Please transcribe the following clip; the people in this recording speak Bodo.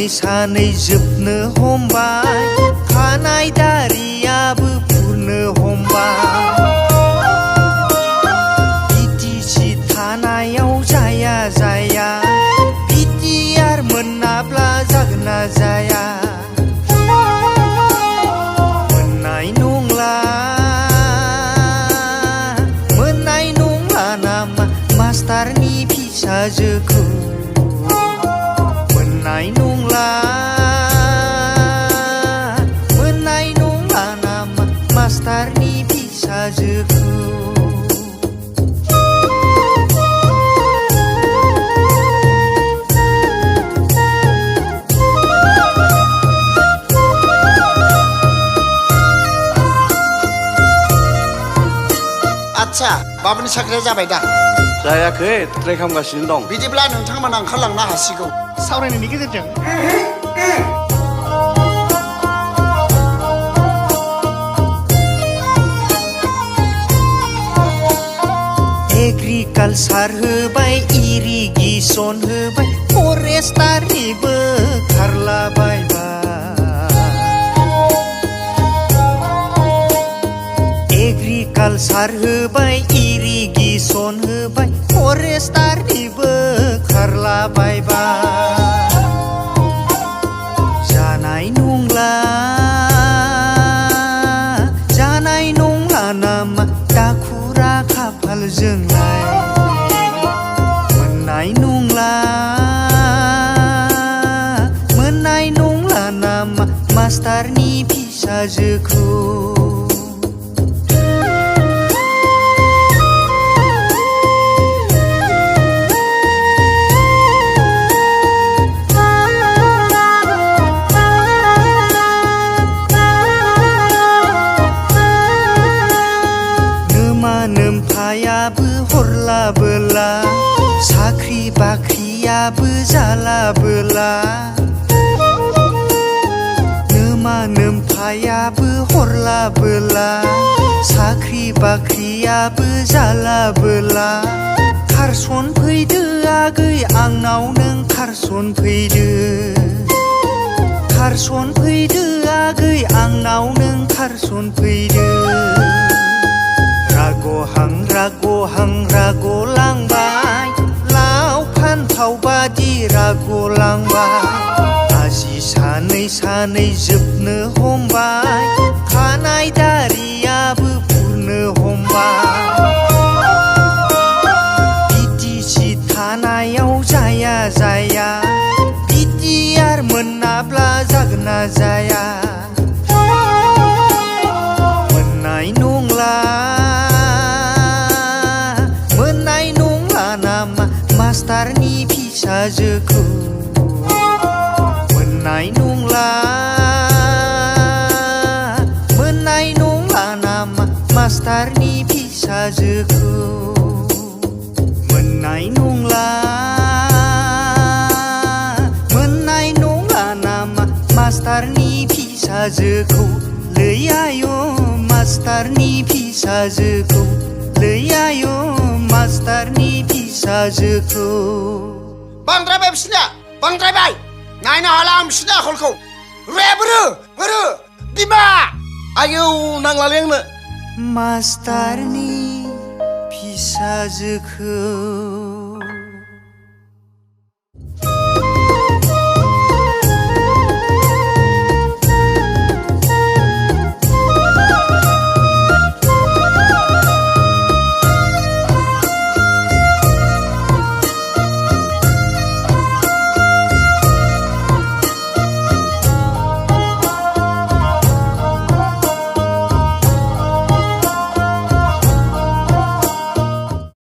सानै जोबनो हमबाय खानाय दारियाबो फुरनो हमबाय बिटिसि थानायाव जाया जाया बिटिआर मोनाब्ला जागोन ना जाया मोननाय नंला नामा मास्टारनि फिसाजोखौ मोननाय नंला नामा मास्टारनि फिसाजोखौ आच्छा बाबुनि साख्रिया जाबाय दा जायाखै ट्राइ खालामगासिनो दं बिदिब्ला नोंथांमोना ओंखारलांनो हासिगौ सावरायनायनि गेजेरजों एग्रिकालसार होबाय इरिगेसन होबाय फरेस्टारनिबो खारलाबायबाय एग्रिकालसार होबाय इरिगेसन होबाय फरेस्टारनिबो खारलाबायबाय जानाय नंला नामा दाखुरा खाफालजोंलाय मोननाय नंला नामा मास्टारनि फिसाजोखौ नोम्फायाबो हरलाबोला साख्रि बाख्रियाबो जालाबोला नोम्फायाबो हरलाबोला साख्रि बाख्रियाबो जालाबोला खारसन फैदो आगै आंनाव नों खारसन फैदो आगै आंनाव नों खारसन फैदो रागलांबाय लाव फान्थाव बादि रागलांबाय आजि सानै जोबनो हमबाय खानाय दारियाबो फुरनो हमबाय बिटिसि थानायाव जाया बिटिआर मोनाब्ला जागोन ना जाया मोननाय नंला नामा मास्टारनि फिसाजोखौ मोननाय नंला नामा मास्टारनि फिसाजोखौ मोननाय नंला नामा मास्टारनि फिसाजोखौ लै आय' मास्टारनि फिसाजोखौ लै आय' मास्टारनि फिसाजोखौ बांद्रायबाय बिसिना बांद्रायबाय नायनो हाला आं बिसिनि आखलखौ रुयाबोरो बिमा आयौ नांलालै आंनो मास्टारनि फिसाजोखौ